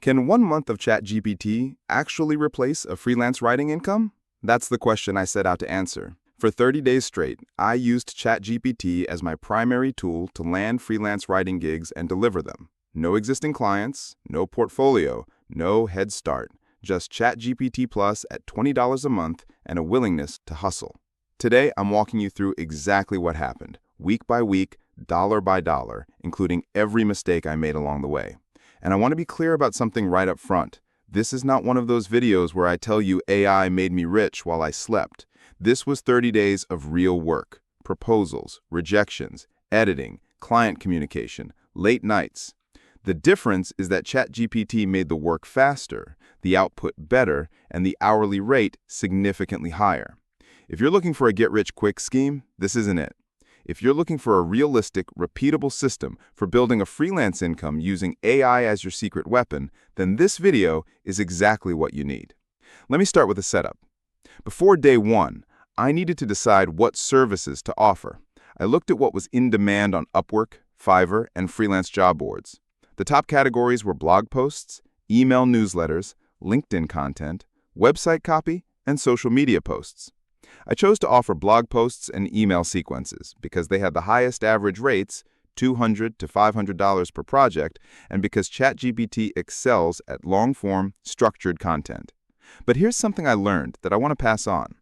Can 1 month of ChatGPT actually replace a freelance writing income? That's the question I set out to answer. For 30 days straight, I used ChatGPT as my primary tool to land freelance writing gigs and deliver them. No existing clients, no portfolio, no head start. Just ChatGPT Plus at $20 a month and a willingness to hustle. Today, I'm walking you through exactly what happened, week by week, dollar by dollar, including every mistake I made along the way. And I want to be clear about something right up front. This is not one of those videos where I tell you AI made me rich while I slept. This was 30 days of real work, proposals, rejections, editing, client communication, late nights. The difference is that ChatGPT made the work faster, the output better, and the hourly rate significantly higher. If you're looking for a get-rich-quick scheme, this isn't it. If you're looking for a realistic, repeatable system for building a freelance income using AI as your secret weapon, then this video is exactly what you need. Let me start with a setup. Before day one, I needed to decide what services to offer. I looked at what was in demand on Upwork, Fiverr, and freelance job boards. The top categories were blog posts, email newsletters, LinkedIn content, website copy, and social media posts. I chose to offer blog posts and email sequences because they had the highest average rates, $200 to $500 per project, and because ChatGPT excels at long-form, structured content. But here's something I learned that I want to pass on.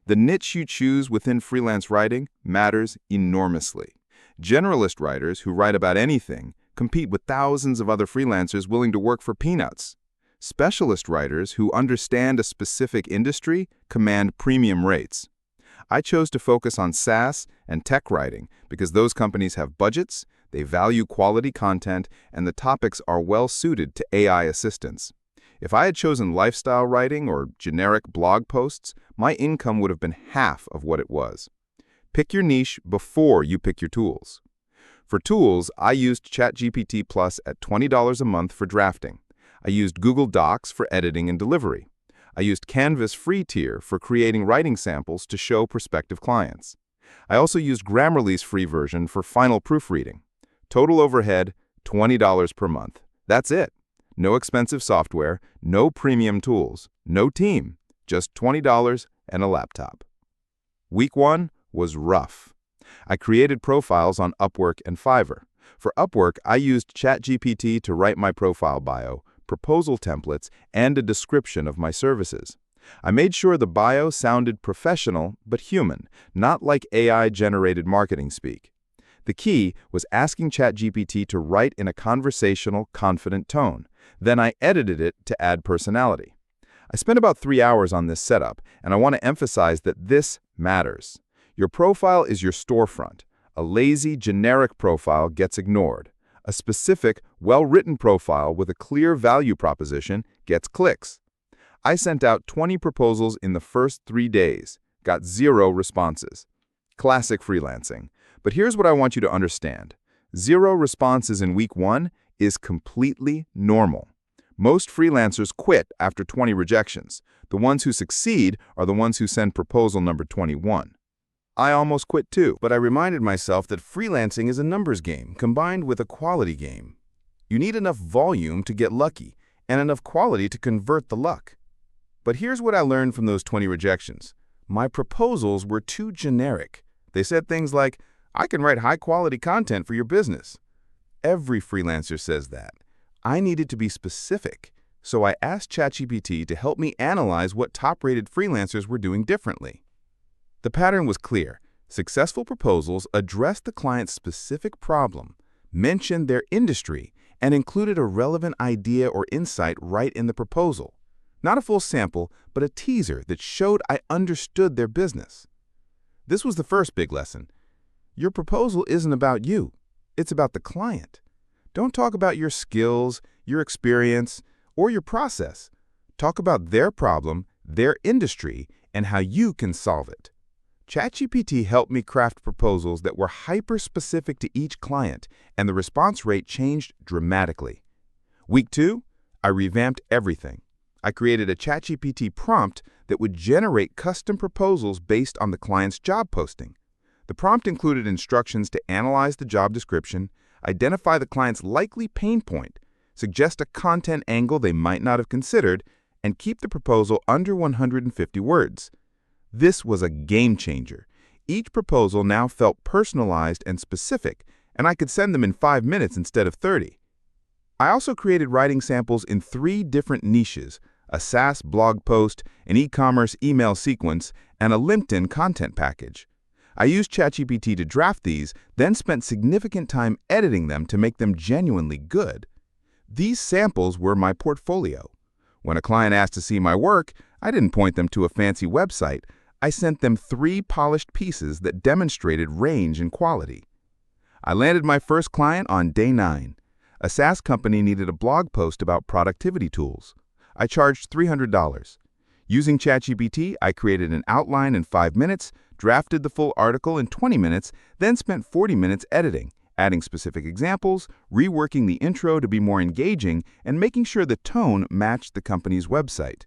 The niche you choose within freelance writing matters enormously. Generalist writers who write about anything compete with thousands of other freelancers willing to work for peanuts. Specialist writers who understand a specific industry command premium rates. I chose to focus on SaaS and tech writing because those companies have budgets, they value quality content, and the topics are well suited to AI assistance. If I had chosen lifestyle writing or generic blog posts, my income would have been half of what it was. Pick your niche before you pick your tools. For tools, I used ChatGPT Plus at $20 a month for drafting. I used Google Docs for editing and delivery. I used Canva's free tier for creating writing samples to show prospective clients. I also used Grammarly's free version for final proofreading. Total overhead, $20 per month. That's it. No expensive software, no premium tools, no team, just $20 and a laptop. Week one was rough. I created profiles on Upwork and Fiverr. For Upwork, I used ChatGPT to write my profile bio, proposal templates, and a description of my services. I made sure the bio sounded professional but human, not like AI-generated marketing speak. The key was asking ChatGPT to write in a conversational, confident tone. Then I edited it to add personality. I spent about 3 hours on this setup, and I want to emphasize that this matters. Your profile is your storefront. A lazy, generic profile gets ignored. A specific, well-written profile with a clear value proposition gets clicks. I sent out 20 proposals in the first 3 days, got 0 responses. Classic freelancing. But here's what I want you to understand. 0 responses in week 1 is completely normal. Most freelancers quit after 20 rejections. The ones who succeed are the ones who send proposal number 21. I almost quit too, but I reminded myself that freelancing is a numbers game combined with a quality game. You need enough volume to get lucky and enough quality to convert the luck. But here's what I learned from those 20 rejections. My proposals were too generic. They said things like, "I can write high-quality content for your business." Every freelancer says that. I needed to be specific, so I asked ChatGPT to help me analyze what top-rated freelancers were doing differently. The pattern was clear. Successful proposals addressed the client's specific problem, mentioned their industry, and included a relevant idea or insight right in the proposal. Not a full sample, but a teaser that showed I understood their business. This was the first big lesson. Your proposal isn't about you. It's about the client. Don't talk about your skills, your experience, or your process. Talk about their problem, their industry, and how you can solve it. ChatGPT helped me craft proposals that were hyper-specific to each client, and the response rate changed dramatically. Week 2, I revamped everything. I created a ChatGPT prompt that would generate custom proposals based on the client's job posting. The prompt included instructions to analyze the job description, identify the client's likely pain point, suggest a content angle they might not have considered, and keep the proposal under 150 words. This was a game changer. Each proposal now felt personalized and specific, and I could send them in 5 minutes instead of 30. I also created writing samples in 3 different niches: a SaaS blog post, an e-commerce email sequence, and a LinkedIn content package. I used ChatGPT to draft these, then spent significant time editing them to make them genuinely good. These samples were my portfolio. When a client asked to see my work, I didn't point them to a fancy website. I sent them 3 polished pieces that demonstrated range and quality. I landed my first client on day 9. A SaaS company needed a blog post about productivity tools. I charged $300. Using ChatGPT, I created an outline in 5 minutes, drafted the full article in 20 minutes, then spent 40 minutes editing, adding specific examples, reworking the intro to be more engaging, and making sure the tone matched the company's website.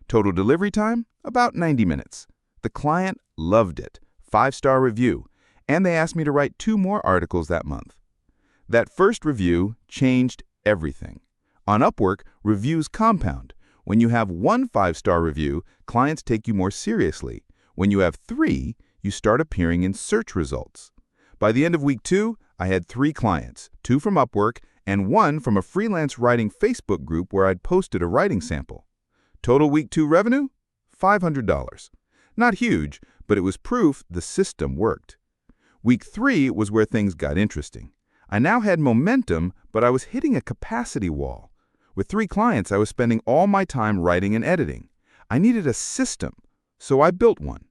Total delivery time? About 90 minutes. The client loved it, 5-star review, and they asked me to write 2 more articles that month. That first review changed everything. On Upwork, reviews compound. When you have 1 5-star review, clients take you more seriously. When you have 3, you start appearing in search results. By the end of week 2, I had 3 clients, 2 from Upwork and 1 from a freelance writing Facebook group where I'd posted a writing sample. Total week 2 revenue? $500. Not huge, but it was proof the system worked. Week 3 was where things got interesting. I now had momentum, but I was hitting a capacity wall. With 3 clients, I was spending all my time writing and editing. I needed a system, so I built one.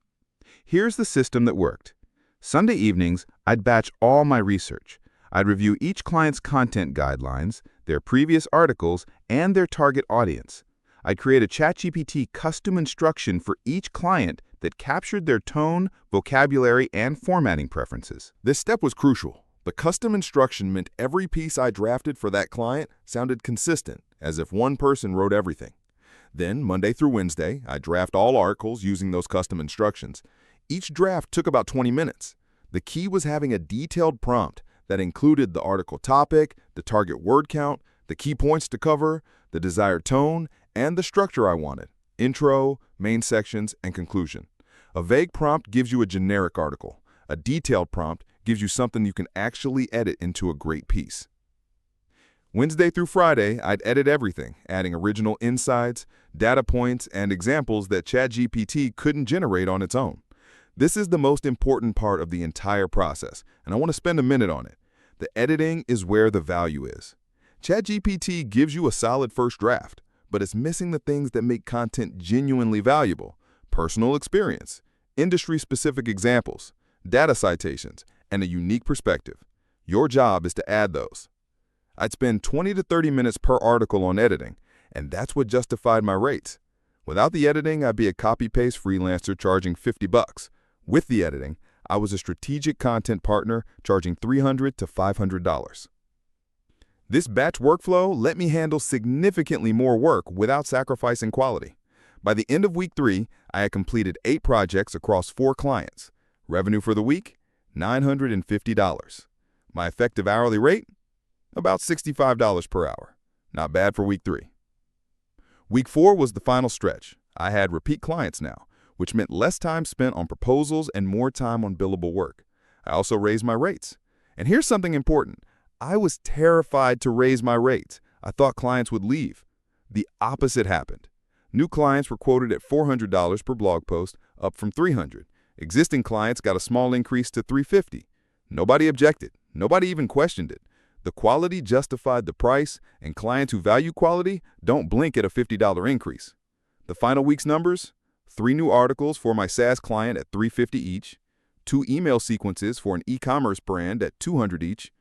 Here's the system that worked. Sunday evenings, I'd batch all my research. I'd review each client's content guidelines, their previous articles, and their target audience. I'd create a ChatGPT custom instruction for each client that captured their tone, vocabulary, and formatting preferences. This step was crucial. The custom instruction meant every piece I drafted for that client sounded consistent, as if one person wrote everything. Then, Monday through Wednesday, I draft all articles using those custom instructions. Each draft took about 20 minutes. The key was having a detailed prompt that included the article topic, the target word count, the key points to cover, the desired tone, and the structure I wanted: intro, main sections, and conclusion. A vague prompt gives you a generic article. A detailed prompt gives you something you can actually edit into a great piece. Wednesday through Friday, I'd edit everything, adding original insights, data points, and examples that ChatGPT couldn't generate on its own. This is the most important part of the entire process, and I want to spend a minute on it. The editing is where the value is. ChatGPT gives you a solid first draft, but it's missing the things that make content genuinely valuable: personal experience, industry-specific examples, data citations, and a unique perspective. Your job is to add those. I'd spend 20 to 30 minutes per article on editing, and that's what justified my rates. Without the editing, I'd be a copy-paste freelancer charging $50. With the editing, I was a strategic content partner charging $300 to $500. This batch workflow let me handle significantly more work without sacrificing quality. By the end of week 3, I had completed 8 projects across 4 clients. Revenue for the week? $950. My effective hourly rate? About $65 per hour. Not bad for week 3. Week 4 was the final stretch. I had repeat clients now, which meant less time spent on proposals and more time on billable work. I also raised my rates. And here's something important. I was terrified to raise my rates. I thought clients would leave. The opposite happened. New clients were quoted at $400 per blog post, up from $300. Existing clients got a small increase to $350. Nobody objected. Nobody even questioned it. The quality justified the price, and clients who value quality don't blink at a $50 increase. The final week's numbers: 3 new articles for my SaaS client at $350 each, 2 email sequences for an e-commerce brand at $200 each,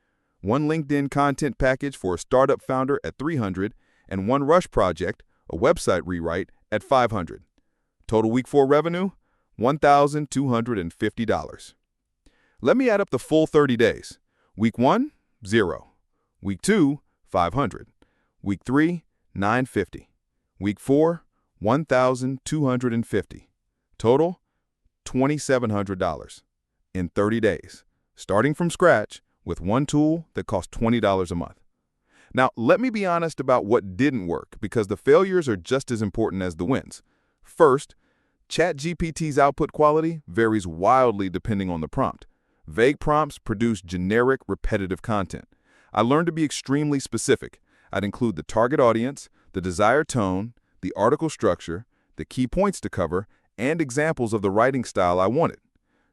1 LinkedIn content package for a startup founder at $300, and 1 Rush project, a website rewrite, at $500. Total week 4 revenue? $1,250. Let me add up the full 30 days. Week 1, 0. Week 2, $500. Week 3, $950. Week 4, $1,250. Total, $2,700 in 30 days, starting from scratch with 1 tool that cost $20 a month. Now, let me be honest about what didn't work, because the failures are just as important as the wins. First, ChatGPT's output quality varies wildly depending on the prompt. Vague prompts produce generic, repetitive content. I learned to be extremely specific. I'd include the target audience, the desired tone, the article structure, the key points to cover, and examples of the writing style I wanted.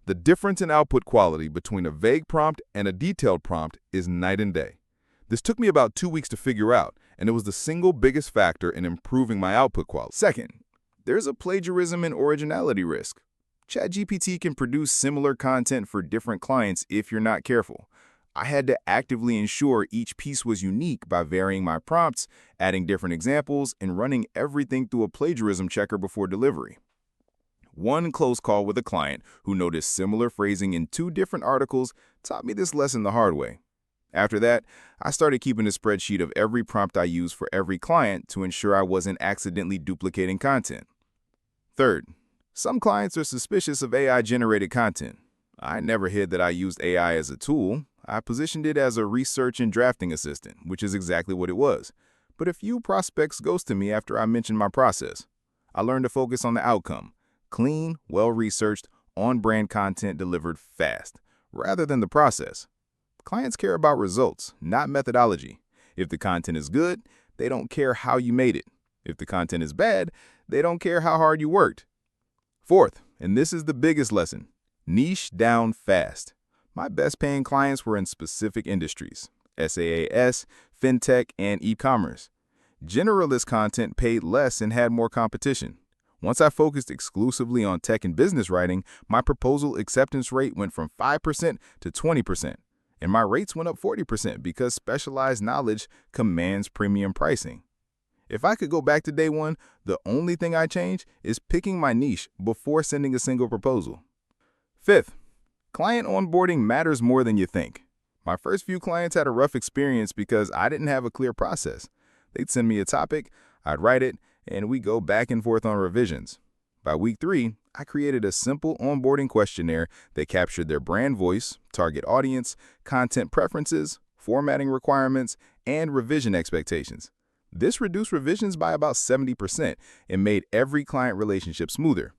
The difference in output quality between a vague prompt and a detailed prompt is night and day. This took me about 2 weeks to figure out, and it was the single biggest factor in improving my output quality. Second, there's a plagiarism and originality risk. ChatGPT can produce similar content for different clients if you're not careful. I had to actively ensure each piece was unique by varying my prompts, adding different examples, and running everything through a plagiarism checker before delivery. One close call with a client who noticed similar phrasing in 2 different articles taught me this lesson the hard way. After that, I started keeping a spreadsheet of every prompt I used for every client to ensure I wasn't accidentally duplicating content. Third, some clients are suspicious of AI-generated content. I never hid that I used AI as a tool. I positioned it as a research and drafting assistant, which is exactly what it was. But a few prospects ghosted me after I mentioned my process. I learned to focus on the outcome: clean, well-researched, on-brand content delivered fast, rather than the process. Clients care about results, not methodology. If the content is good, they don't care how you made it. If the content is bad, they don't care how hard you worked. Fourth, and this is the biggest lesson: niche down fast. My best paying clients were in specific industries: SaaS, fintech, and e-commerce. Generalist content paid less and had more competition. Once I focused exclusively on tech and business writing, my proposal acceptance rate went from 5% to 20%, and my rates went up 40% because specialized knowledge commands premium pricing. If I could go back to day one, the only thing I change is picking my niche before sending a single proposal. Fifth, client onboarding matters more than you think. My first few clients had a rough experience because I didn't have a clear process. They'd send me a topic, I'd write it, and we'd go back and forth on revisions. By week 3, I created a simple onboarding questionnaire that captured their brand voice, target audience, content preferences, formatting requirements, and revision expectations. This reduced revisions by about 70% and made every client relationship smoother.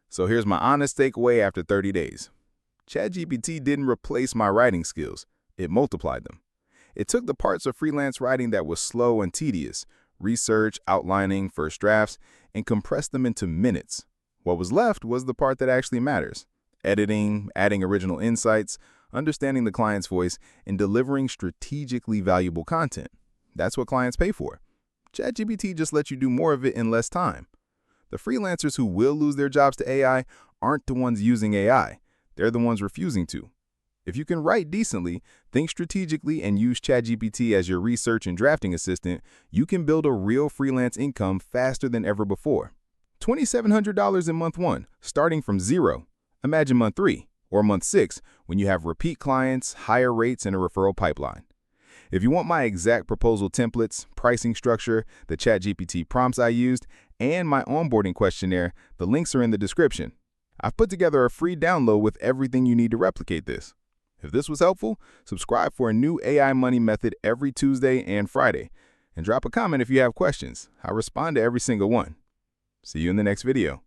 So here's my honest takeaway after 30 days. ChatGPT didn't replace my writing skills, it multiplied them. It took the parts of freelance writing that was slow and tedious, research, outlining, first drafts, and compressed them into minutes. What was left was the part that actually matters: editing, adding original insights, understanding the client's voice, and delivering strategically valuable content. That's what clients pay for. ChatGPT just lets you do more of it in less time. The freelancers who will lose their jobs to AI aren't the ones using AI. They're the ones refusing to. If you can write decently, think strategically, and use ChatGPT as your research and drafting assistant, you can build a real freelance income faster than ever before. $2,700 in month 1, starting from 0. Imagine month 3 or month 6 when you have repeat clients, higher rates, and a referral pipeline. If you want my exact proposal templates, pricing structure, the ChatGPT prompts I used, and my onboarding questionnaire, the links are in the description. I've put together a free download with everything you need to replicate this. If this was helpful, subscribe for a new AI money method every Tuesday and Friday, and drop a comment if you have questions. I'll respond to every single one. See you in the next video.